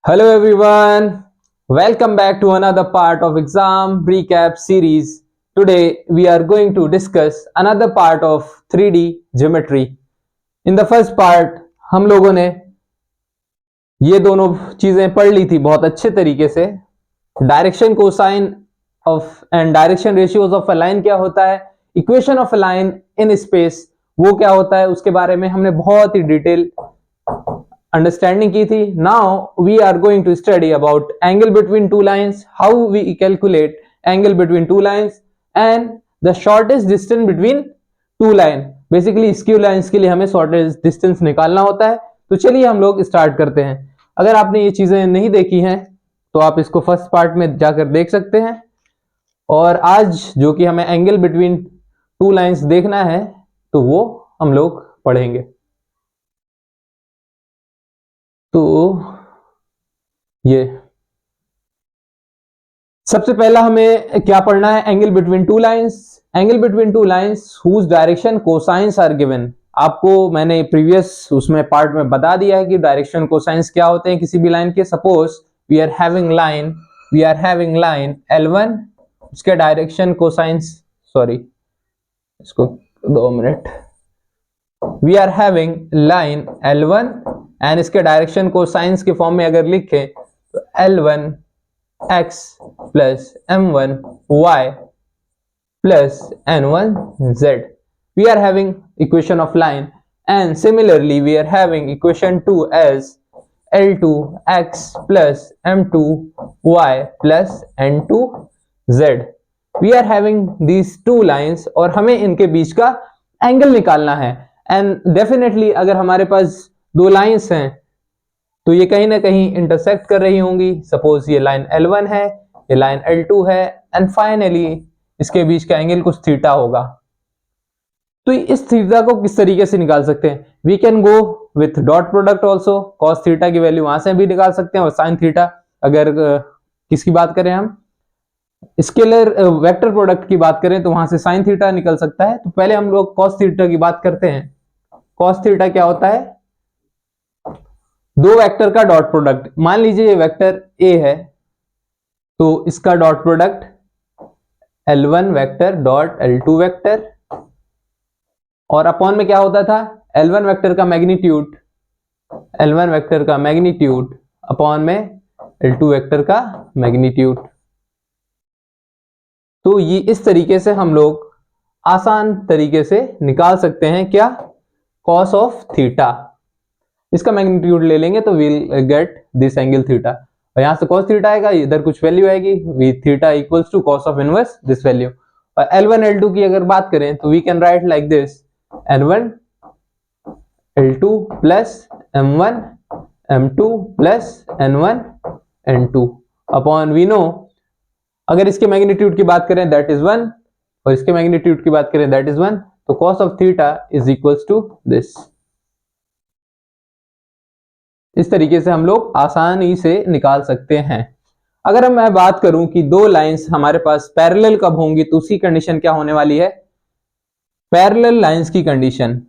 Hello everyone, welcome back to another part of exam recap series. Today we are going to discuss another part of 3D geometry. In the first part हम लोगों ने ये दोनों चीजें पढ़ ली थी बहुत अच्छे तरीके से। Direction cosine of and direction ratios of a line क्या होता है, equation of a line in space वो क्या होता है, उसके बारे में हमने बहुत ही डिटेल अंडरस्टैंडिंग की थी. Now we are going to study about angle between two lines, how we calculate angle between two lines and the shortest distance between two line. Basically skew lines के लिए हमें शॉर्टेस्ट डिस्टेंस निकालना होता है. तो चलिए हम लोग स्टार्ट करते हैं. अगर आपने ये चीजें नहीं देखी हैं तो आप इसको फर्स्ट पार्ट में जाकर देख सकते हैं. और आज जो कि हमें एंगल बिटवीन टू लाइंस देखना है तो वो हम लोग पढ़ेंगे. तो ये सबसे पहला हमें क्या पढ़ना है, angle between two lines. Angle between two lines whose direction cosines are given. आपको मैंने प्रीवियस उसमें पार्ट में बता दिया है कि डायरेक्शन कोसाइंस क्या होते हैं किसी भी लाइन के. Suppose we are having line L1, उसके डायरेक्शन कोसाइंस, सॉरी इसको 2 minute. We are having line L1 and इसके डायरेक्शन कोसाइंस के फॉर्म में अगर लिखे तो L1 x plus M1 y plus N1 z. We are having equation of line, and similarly we are having equation 2 as L2 x plus M2 y plus N2 z. We are having these two lines और हमें इनके बीच का angle निकालना है. And definitely अगर हमारे पास दो लाइंस हैं तो ये कहीं ना कहीं इंटरसेक्ट कर रही होंगी. सपोज ये लाइन L1 है, ये लाइन L2 है, एंड फाइनली इसके बीच का एंगल कुछ थीटा होगा. तो इस थीटा को किस तरीके से निकाल सकते हैं, we can go with dot product also. Cos theta की वैल्यू वहां से भी निकाल सकते हैं, और साइन थीटा अगर किसकी बात करें हम स्केलर वेक्टर प्रोडक्ट की बात करें तो वहां से साइन थीटा निकल सकता है. तो पहले हम लोग कॉस थीटा की बात करते हैं. कॉस थीटा क्या होता है, दो वेक्टर का डॉट प्रोडक्ट. मान लीजिए ये वेक्टर ए है तो इसका dot product L1 vector dot L2 vector, और अपॉन में क्या होता था, L1 वेक्टर का मैग्नीट्यूड अपॉन में L2 वेक्टर का मैग्नीट्यूड. तो ये इस तरीके से हम लोग आसान तरीके से निकाल सकते हैं क्या, कॉस ऑफ थीटा. इसका मैग्नीट्यूड ले लेंगे तो will get this angle theta, और यहां से cos थीटा आएगा, इधर कुछ वैल्यू आएगी, we theta equals to cos of inverse this value. और L1 L2 की अगर बात करें तो we can write like this, L1 L2 plus M1 M2 plus N1 N2 upon we know, अगर इसके मैग्नीट्यूड की बात करें दैट इज 1 और इसके मैग्नीट्यूड की बात करें दैट इज 1, तो cos of theta is equals to this. इस तरीके से हम लोग आसानी से निकाल सकते हैं. अगर मैं बात करूं कि दो लाइंस हमारे पास पैरेलल कब होंगी तो उसकी कंडीशन क्या होने वाली है, पैरेलल लाइंस की कंडीशन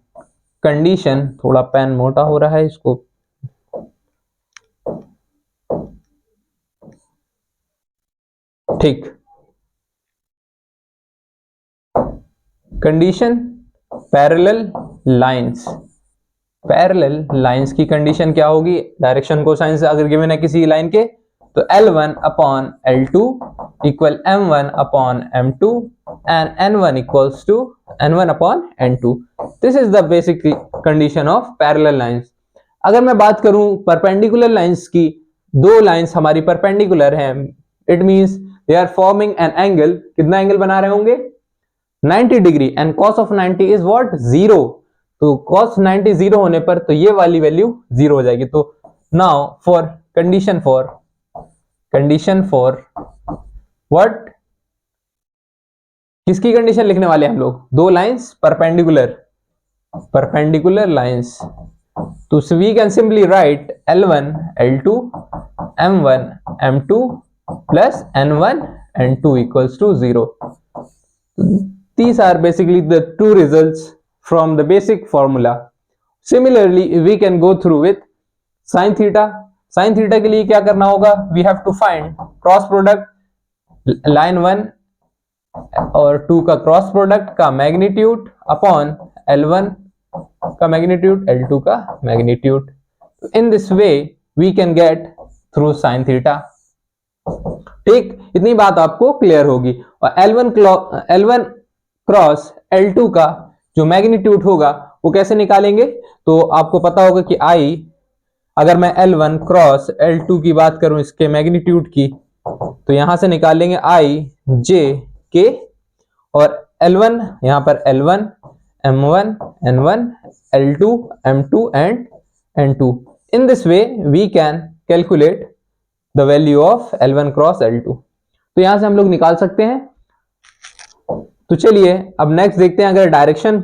थोड़ा पेन मोटा हो रहा है इसको, ठीक. कंडीशन पैरेलल लाइंस की कंडीशन क्या होगी, डायरेक्शन कोसाइन से अगर गिवन है किसी लाइन के तो L1 upon L2 equal M1 upon M2 and N1 equals to N1 upon N2. This is the basic condition of parallel lines. अगर मैं बात करूं परपेंडिकुलर लाइंस की, दो लाइंस हमारी परपेंडिकुलर हैं, it means they are forming an angle. कितना angle बना रहे होंगे, 90 degree, and cos of 90 is what, 0. तो cos 90 0 होने पर तो ये वाली वैल्यू 0 हो जाएगी. तो now for condition for what, किसकी कंडीशन लिखने वाले हम लोग, दो लाइंस परपेंडिकुलर लाइंस. तो we can simply write L1 L2 M1 M2 plus N1 N2 equals to 0. These are basically the two results from the basic formula. Similarly, we can go through with sin theta. Sine theta के लिए क्या करना होगा, we have to find cross product line 1 और 2 का cross product का magnitude upon L1 का magnitude, L2 का magnitude. In this way we can get through sine theta. ठीक, इतनी बात आपको क्लियर होगी। और L1 क्रॉस L2 का जो मैग्नीट्यूड होगा वो कैसे निकालेंगे, तो आपको पता होगा कि I, अगर मैं L1 क्रॉस L2 की बात करूं इसके मैग्नीट्यूड की, तो यहां से निकालेंगे I J K, और L1 यहां पर L1 M1 N1 L2 M2 and N2। in this way we can calculate the value of L1 cross L2। तो यहां से हम लोग निकाल सकते हैं। तो चलिए अब नेक्स्ट देखते हैं, अगर डायरेक्शन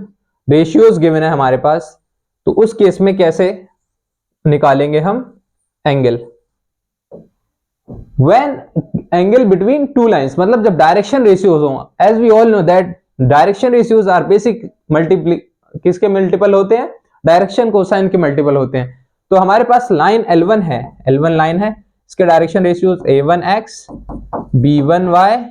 रेशियोज गिवन है हमारे पास, तो उस केस में कैसे निकालेंगे हम angle. When angle between two lines, मतलब जब डायरेक्शन रेशियोज हो, as we all know that direction ratios are basic किसके मल्टीपल होते हैं, डायरेक्शन कोसाइन के मल्टीपल होते हैं। तो हमारे पास लाइन L1 है, L1 लाइन है, इसके direction ratios A1x B1y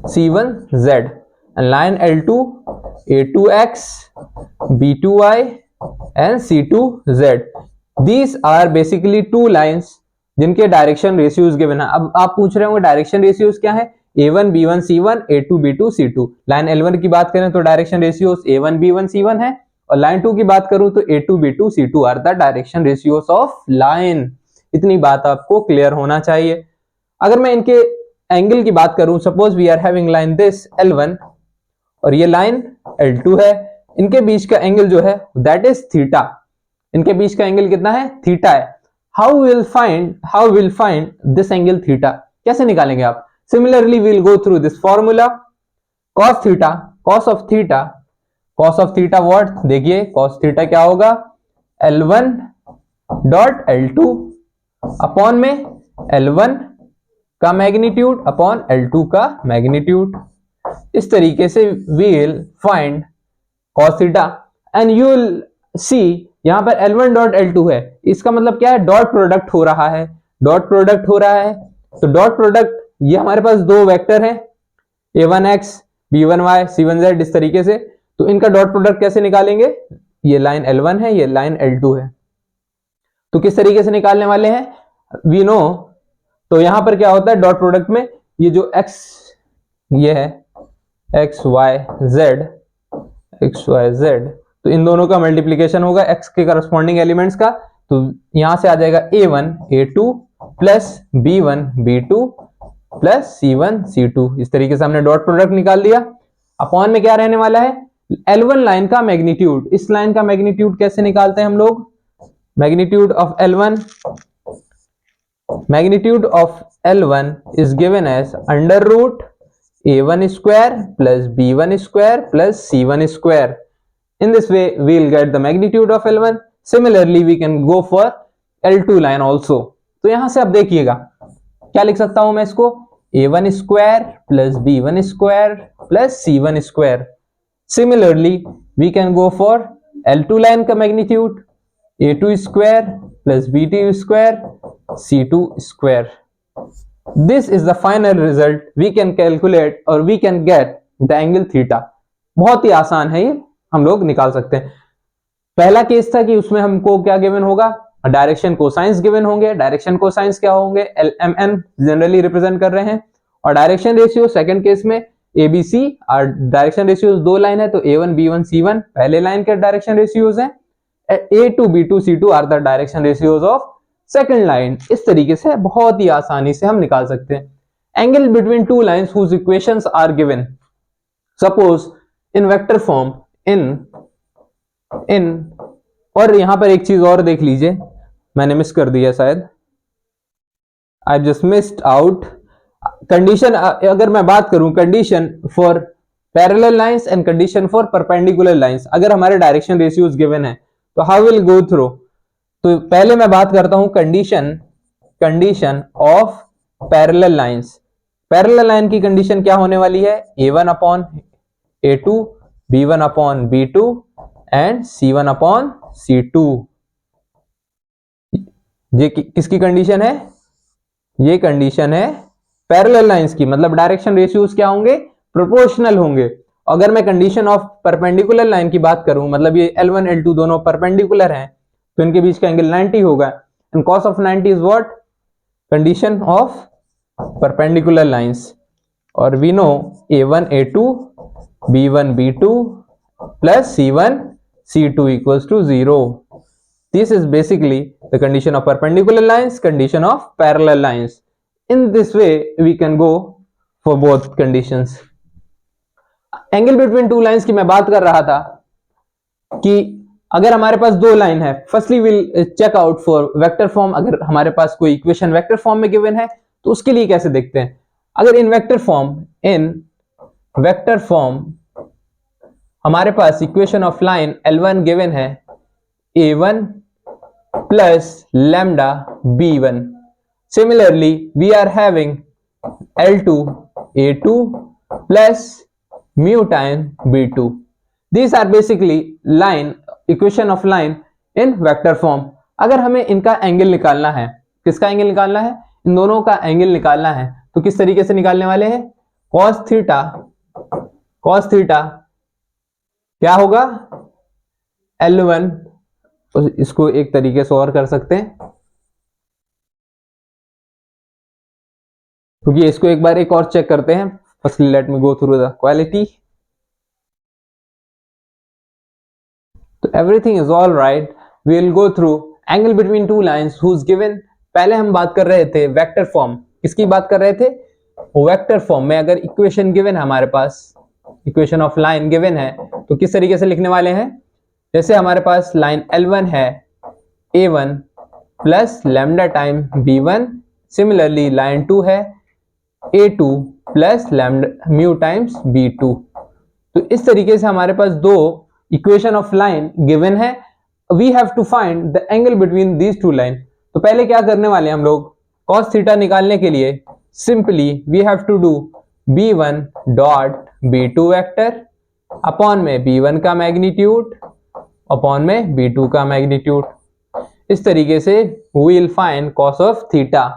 C1z, and line L2 A2x B2y and C2z। These are basically two lines जिनके डायरेक्शन रेशियोज गिवन है। अब आप पूछ रहे होंगे डायरेक्शन रेशियोज क्या है, A1 B1 C1 A2 B2 C2। Line L1 की बात करें तो direction ratios A1 B1 C1 है, और लाइन 2 की बात करूं तो A2 B2 C2 are the direction ratios of line. इतनी बात आपको क्लियर होना चाहिए। अगर मैं इनके एंगल की बात करूं, suppose we are having line this L1 और ये लाइन L2 है, इनके बीच का एंगल जो है दैट इज थीटा। इनके बीच का एंगल कितना है, थीटा है। How will find this angle theta, कैसे निकालेंगे आप। Similarly we will go through this formula, cos theta, cos of theta what, देखिए cos थीटा क्या होगा, L1 डॉट L2 अपॉन में L1 का मैग्नीट्यूड अपॉन L2 का मैग्नीट्यूड। इस तरीके से we will find cos theta, and you will see यहां पर L1 डॉट L2 है, इसका मतलब क्या है, डॉट प्रोडक्ट हो रहा है, डॉट प्रोडक्ट हो रहा है। तो डॉट प्रोडक्ट, ये हमारे पास दो वेक्टर हैं A1x B1y C1z, इस तरीके से। तो इनका डॉट प्रोडक्ट कैसे निकालेंगे, ये लाइन L1 है, ये लाइन L2 है। तो किस तरीके से निकालने वाले हैं, वी नो। तो यहां पर क्या होता है डॉट प्रोडक्ट में, ये जो x ये है XYZ, तो इन दोनों का मल्टीप्लीकेशन होगा x के करस्पॉन्डिंग एलिमेंट्स का। तो यहां से आ जाएगा A1 A2 plus B1 B2 plus C1 C2। इस तरीके से हमने डॉट प्रोडक्ट निकाल दिया। अपॉन में क्या रहने वाला है, L1 लाइन का मैग्नीट्यूड। इस लाइन का मैग्नीट्यूड कैसे निकालते हैं हम लोग, magnitude of L1 is given as under root A1 square plus B1 square plus C1 square। In this way we will get the magnitude of L1। Similarly we can go for L2 line also। तो यहां से अब देखिएगा क्या लिख सकता हूं मैं इसको, A1 square plus B1 square plus C1 square। Similarly we can go for L2 line का magnitude A2 square plus B2 square C2 square। This is the final result we can calculate or we can get the angle theta। बहुत ही आसान है, ये हम लोग निकाल सकते हैं। पहला केस था कि उसमें हमको क्या गिवन होगा, डायरेक्शन कोसाइंस गिवन होंगे। डायरेक्शन कोसाइंस क्या होंगे, LMN जनरली रिप्रेजेंट कर रहे हैं। और डायरेक्शन रेशियो सेकंड केस में ABC और डायरेक्शन रेशियोज दो लाइन है, तो A1 B1 C1 पहले लाइन के डायरेक्शन रेशियोज हैं। A2 B2 C2 are the direction ratios of second line. इस तरीके से बहुत ही आसानी से हम निकाल सकते हैं angle between two lines whose equations are given. Suppose in vector form in और यहां पर एक चीज और देख लीजिए, मैंने मिस कर दिया शायद, I just missed out condition. अगर मैं बात करूं condition for parallel lines and condition for perpendicular lines, अगर हमारे डायरेक्शन रेशियोज गिवन है तो हाउ विल गो थ्रू। तो पहले मैं बात करता हूं condition of parallel lines. Parallel line की कंडीशन क्या होने वाली है, A1 upon A2 B1 upon B2 and C1 upon C2। ये किसकी कंडीशन है? ये कंडीशन है पैरेलल लाइंस की, मतलब डायरेक्शन रेशियोज क्या होंगे? प्रोपोर्शनल होंगे। अगर मैं कंडीशन ऑफ परपेंडिकुलर लाइन की बात करूं, मतलब ये L1 L2 दोनों परपेंडिकुलर हैं, तो इनके बीच का एंगल 90 होगा। And cos of 90 is what? Condition of perpendicular lines. और we know A1 A2 B1 B2 plus C1 C2 equals to 0. This is basically the condition of perpendicular lines, condition of parallel lines. In this way we can go for both conditions. Angle between two lines की मैं बात कर रहा था कि अगर हमारे पास दो लाइन है, firstly will check out for vector form. अगर हमारे पास कोई इक्वेशन वेक्टर फॉर्म में गिवन है तो उसके लिए कैसे देखते हैं? अगर इन वेक्टर फॉर्म हमारे पास equation of line L1 given है A1 plus lambda B1. Similarly, we are having L2 A2 plus mu time B2. These are basically equation of line in vector form. अगर हमें इनका एंगल निकालना है, किसका angle निकालना है? इन दोनों का एंगल निकालना है, तो किस तरीके से निकालने वाले हैं? cos थीटा क्या होगा? L1, इसको एक तरीके से और कर सकते हैं, क्योंकि इसको एक बार एक और चेक करते हैं। Firstly let me go through the quality. तो everything is all right. We will go through angle between two lines whose given. पहले हम बात कर रहे थे वेक्टर फॉर्म। किसकी बात कर रहे थे? वेक्टर फॉर्म में अगर इक्वेशन गिवन है, हमारे पास इक्वेशन ऑफ लाइन गिवन है, तो किस तरीके से लिखने वाले हैं? जैसे हमारे पास लाइन L1 है A1 plus lambda time B1, similarly line 2 है A2 plus lambda mu times B2। तो इस तरीके से हमारे पास दो इक्वेशन ऑफ लाइन गिवन है। We have to find the angle between these two line. तो पहले क्या करने वाले हैं हम लोग? cos थीटा निकालने के लिए simply we have to do B1 dot B2 vector upon में B1 का मैग्नीट्यूड अपॉन में B2 का मैग्नीट्यूड। इस तरीके से we will find cos of theta.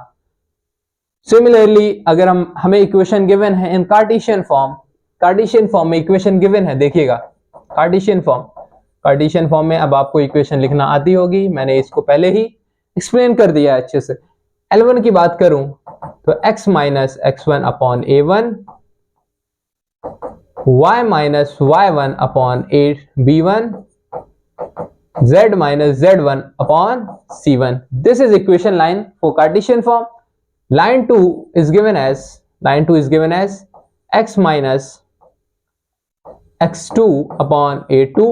Similarly अगर हमें इक्वेशन गिवन है इन कार्टेशियन फॉर्म में इक्वेशन गिवन है, देखिएगा कार्टेशियन फॉर्म में अब आपको इक्वेशन लिखना आती होगी, मैंने इसको पहले ही एक्सप्लेन कर दिया अच्छे से। L1 की बात करूं तो x minus x1 upon A1, y minus y1 upon B1, z minus z1 upon c1. This is equation line for Cartesian form. Line 2 is given as x minus x2 upon a2,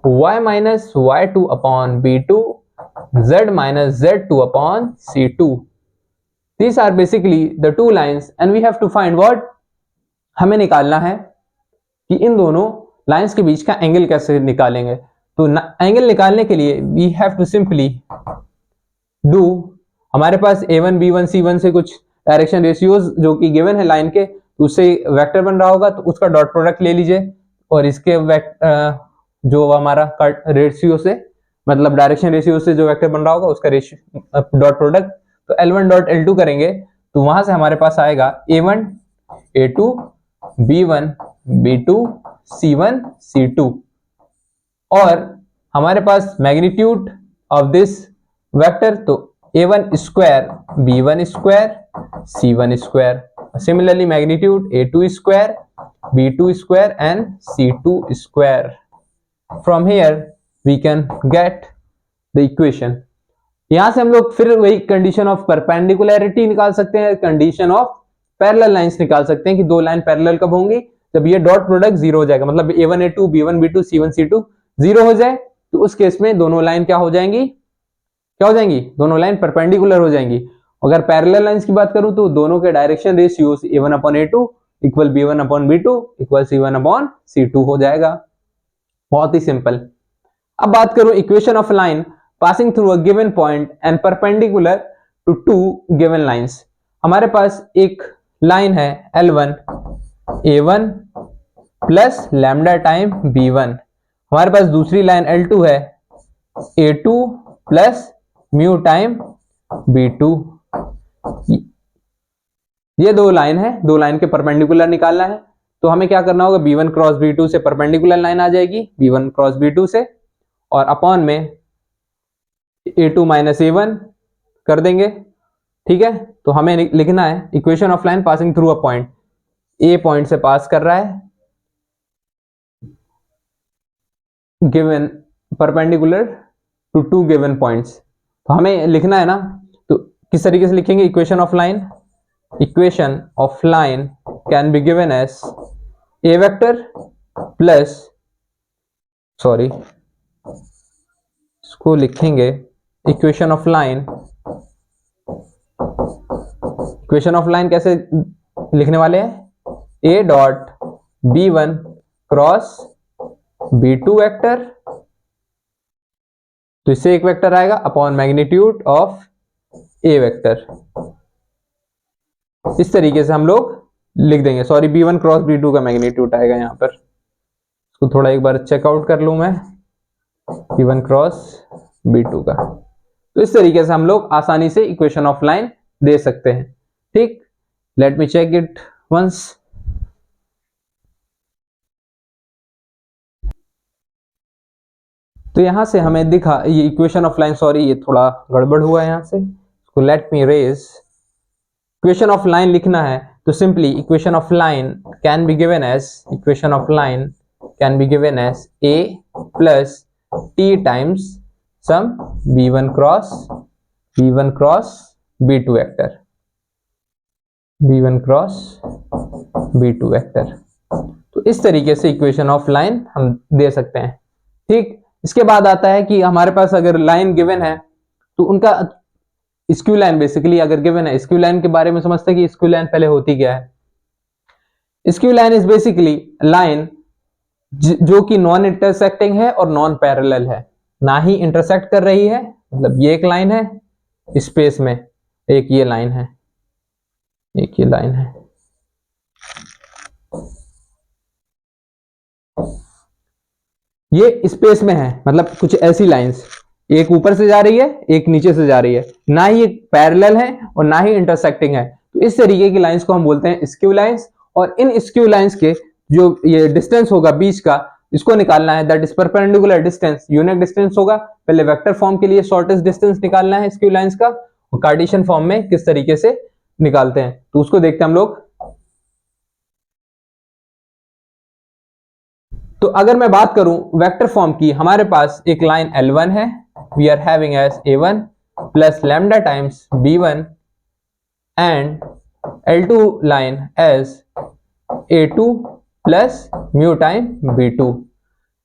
y minus y2 upon b2, z minus z2 upon c2. These are basically the two lines and we have to find what? हमें निकालना है कि इन दोनों lines के बीच का angle कैसे निकालेंगे। तो एंगल निकालने के लिए we have to simply do, हमारे पास A1 B1 C1 से कुछ डायरेक्शन रेशियोज जो कि गिवन है लाइन के, तो उससे वेक्टर बन रहा होगा, तो उसका डॉट प्रोडक्ट ले लीजिए और इसके जो हमारा रेशियो से, मतलब डायरेक्शन रेशियो से जो वेक्टर बन रहा होगा उसका रेशियो डॉट प्रोडक्ट, तो L1 डॉट L2 करेंगे तो वहां से हमारे पास आएगा A1 A2 B1 B2 C1 C2 और हमारे पास मैग्नीट्यूड ऑफ दिस वेक्टर, तो A1 square B1 square C1 square, similarly magnitude A2 square B2 square and C2 square. From here we can get the equation. यहां से हम लोग फिर वही कंडीशन ऑफ परपेंडिकुलरिटी निकाल सकते हैं, कंडीशन ऑफ पैरेलल लाइंस निकाल सकते हैं कि दो लाइन पैरेलल कब होंगी? जब ये डॉट प्रोडक्ट जीरो हो जाएगा, मतलब A1 A2 B1 B2 C1 C2 zero हो जाए, तो उस केस में दोनों लाइन क्या हो जाएंगी? दोनों लाइन परपेंडिकुलर हो जाएंगी। अगर पैरेलल लाइंस की बात करूं तो दोनों के direction ratios A1 upon A2 equal B1 upon B2 equal C1 upon C2 हो जाएगा। बहुत ही सिंपल। अब बात करूं equation of line passing through a given point and perpendicular to two given lines. हमारे पास एक लाइन है L1 A1 plus lambda time B1, हमारे पास दूसरी लाइन L2 है A2 plus mu time B2, ये दो लाइन है, दो लाइन के परपेंडिकुलर निकालना है। तो हमें क्या करना होगा, B1 क्रॉस B2 से परपेंडिकुलर लाइन आ जाएगी, B1 क्रॉस B2 से, और अपॉन में A2 माइनस A1 कर देंगे। ठीक है, तो हमें लिखना है equation of line passing through a point, a point से पास कर रहा है, given perpendicular to two given points. तो हमें लिखना है ना, तो किस तरीके से लिखेंगे, equation of line, equation of line can be given as a vector plus, sorry इसको लिखेंगे equation of line, equation of line कैसे लिखने वाले हैं, ए dot B1 cross B2 vector, तो इससे एक वेक्टर आएगा upon magnitude of A vector. इस तरीके से हम लोग लिख देंगे, सॉरी B1 क्रॉस B2 का मैग्नीट्यूड आएगा यहाँ पर, इसको थोड़ा एक बार चेकआउट कर लूं मैं, B1 क्रॉस B2 का। तो इस तरीके से हम लोग आसानी से इक्वेशन ऑफ लाइन दे सकते हैं। ठीक, let me check it once. तो यहां से हमें दिखा ये इक्वेशन ऑफ लाइन, सॉरी ये थोड़ा गड़बड़ हुआ है यहां से, इसको let me erase. Equation of line लिखना है तो simply equation of line can be given as, equation of line can be given as a plus t times some B1 cross B2 vector, B1 cross B2 vector. तो इस तरीके से equation of line हम दे सकते हैं। ठीक, इसके बाद आता है कि हमारे पास अगर लाइन गिवन है तो उनका स्क्यू लाइन बेसिकली अगर गिवन है, स्क्यू लाइन के बारे में समझते हैं कि स्क्यू लाइन पहले होती क्या है। Skew line is basically line जो कि नॉन इंटरसेक्टिंग है और नॉन पैरेलल है, ना ही इंटरसेक्ट कर रही है, मतलब ये एक लाइन है स्पेस में, एक ये लाइन है, एक ये लाइन है। ये स्पेस में है, मतलब कुछ ऐसी लाइंस, एक ऊपर से जा रही है एक नीचे से जा रही है, ना ही पैरेलल है और ना ही इंटरसेक्टिंग है। तो इस तरीके की लाइंस को हम बोलते हैं स्क्यू लाइंस। और इन स्क्यू लाइंस के जो ये डिस्टेंस होगा बीच का, इसको निकालना है, that is perpendicular distance, unique distance होगा। पहले वेक्टर फॉर्म के लिए शॉर्टेस्ट डिस्टेंस निकालना है स्क्यू लाइंस का, और कार्टेशियन फॉर्म में किस तरीके से निकालते हैं तो उसको देखते हैं हम लोग। तो अगर मैं बात करूं वेक्टर फॉर्म की, हमारे पास एक लाइन L1 है, we are having as A1 plus lambda times B1 and L2 line as A2 plus mu time B2।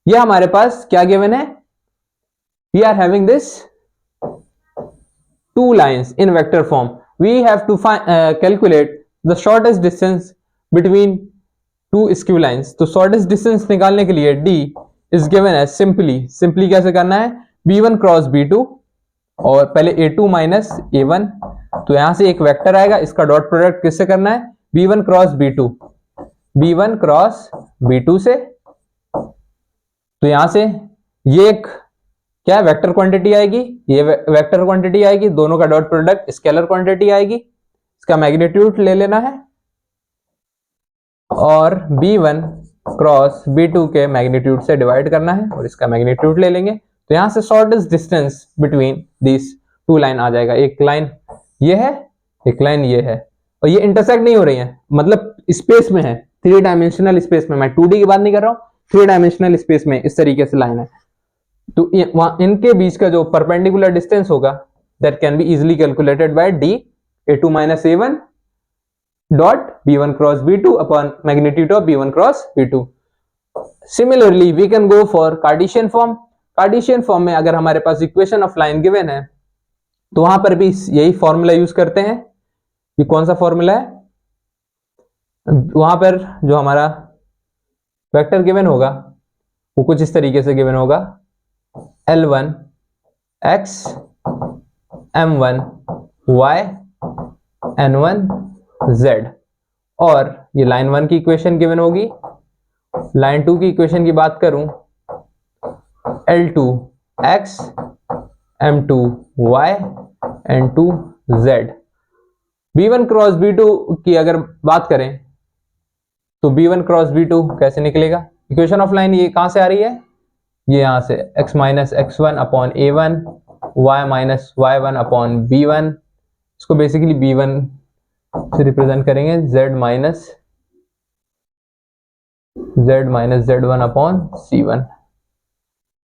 ये हमारे पास क्या गिवन है, we are having this two lines in vector form, we have to calculate the shortest distance between two skew lines। तो shortest distance निकालने के लिए D is given as simply कैसे करना है, B1 क्रॉस B2 और पहले A2 माइनस A1, तो यहां से एक वेक्टर आएगा, इसका डॉट प्रोडक्ट किससे करना है, B1 cross B2, B1 cross B2 से। तो यहां से ये एक क्या वेक्टर क्वांटिटी आएगी, ये वेक्टर क्वांटिटी आएगी, दोनों का डॉट प्रोडक्ट स्केलर क्वांटिटी आएगी, इसका मैग्नीट्यूड ले लेना है और B1 क्रॉस B2 के मैग्नीट्यूड से डिवाइड करना है और इसका मैग्नीट्यूड ले लेंगे। तो यहां से shortest distance between this two line आ जाएगा, एक लाइन ये है, एक लाइन ये है, और ये इंटरसेक्ट नहीं हो रही है, मतलब स्पेस में है, 3 डायमेंशनल स्पेस में, मैं 2D की बात नहीं कर रहा हूं, 3 डायमेंशनल स्पेस में इस तरीके से लाइन है। तो इनके बीच का जो परपेंडिकुलर डिस्टेंस होगा that can be easily calculated by D A2 minus A1 dot B1 cross B2 upon magnitude of B1 cross B2। Similarly we can go for Cartesian form. Cartesian form में अगर हमारे पास equation of line given है तो वहां पर भी यही फॉर्मूला यूज करते हैं। ये कौन सा फॉर्मूला है, वहां पर जो हमारा वेक्टर गिवन होगा वो कुछ इस तरीके से गिवन होगा, L1 x M1 y N1 z, और ये लाइन 1 की इक्वेशन गिवन होगी। लाइन 2 की इक्वेशन की बात करूं, L2 x M2 y N2 Z। B1 cross B2 की अगर बात करें तो B1 क्रॉस B2 कैसे निकलेगा? इक्वेशन ऑफ लाइन ये कहां से आ रही है? ये यहां से x minus x1 upon A1 y minus y1 upon B1, इसको बेसिकली B1 से रिप्रेजेंट करेंगे Z minus Z1 upon C1।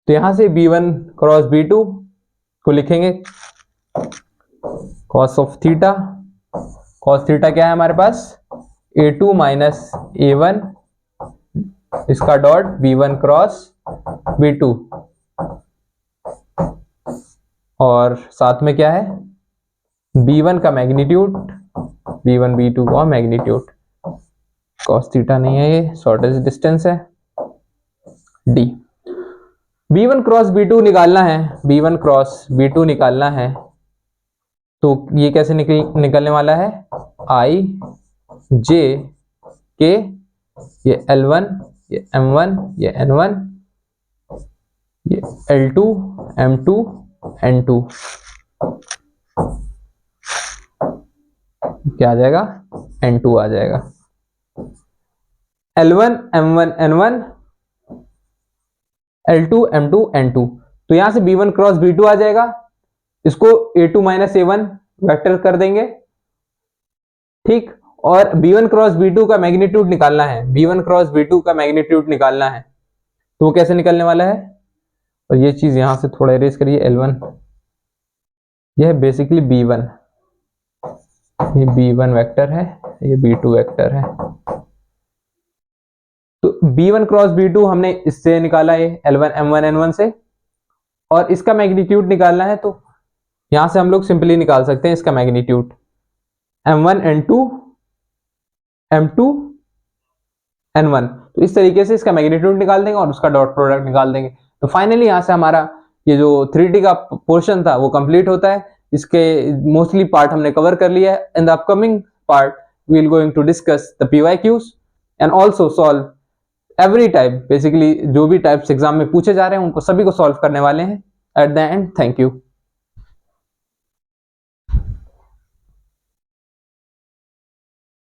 तो यहां से B1 क्रॉस B2 को लिखेंगे cos of theta. cos theta क्या है हमारे पास? A2 माइनस A1 इसका डॉट B1 क्रॉस B2, और साथ में क्या है? B1 का मैग्नीट्यूड, B1 B2 का मैग्नीट्यूड। cos थीटा नहीं है, ये शॉर्टेस्ट डिस्टेंस है D। B1 क्रॉस B2 निकालना है, B1 क्रॉस B2 निकालना है, तो ये कैसे निकलने वाला है? I J K, ये L1, ये M1, ये N1, ये L2 M2 N2, क्या आ जाएगा? N2 आ जाएगा। L1 M1 N1 L2 M2 N2, तो यहां से B1 क्रॉस B2 आ जाएगा, इसको A2 माइनस A1 वेक्टर कर देंगे, ठीक। और B1 क्रॉस B2 का मैग्नीट्यूड निकालना है, B1 क्रॉस B2 का मैग्नीट्यूड निकालना है, तो वो कैसे निकलने वाला है? और ये चीज यहां से थोड़ा इरेज करिए, L1, यह बेसिकली B1, ये B1 वेक्टर है, ये B2 वेक्टर है। तो B1 क्रॉस B2 हमने इससे निकाला है, L1 M1 N1 से, और इसका मैग्नीट्यूड निकालना है, तो यहां से हम लोग सिंपली निकाल सकते हैं इसका magnitude, M1 N2 M2 N1। तो इस तरीके से इसका मैग्नीट्यूड निकाल देंगे और उसका डॉट प्रोडक्ट निकाल देंगे। तो फाइनली यहां से हमारा ये जो 3D का पोर्शन था वो कंप्लीट होता है। इसके मोस्टली पार्ट हमने कवर कर लिया है। In the upcoming part we will going to discuss the PYQs and also solve every type, basically जो भी टाइप्स एग्जाम में पूछे जा रहे हैं उनको सभी को सॉल्व करने वाले हैं at the end. Thank you.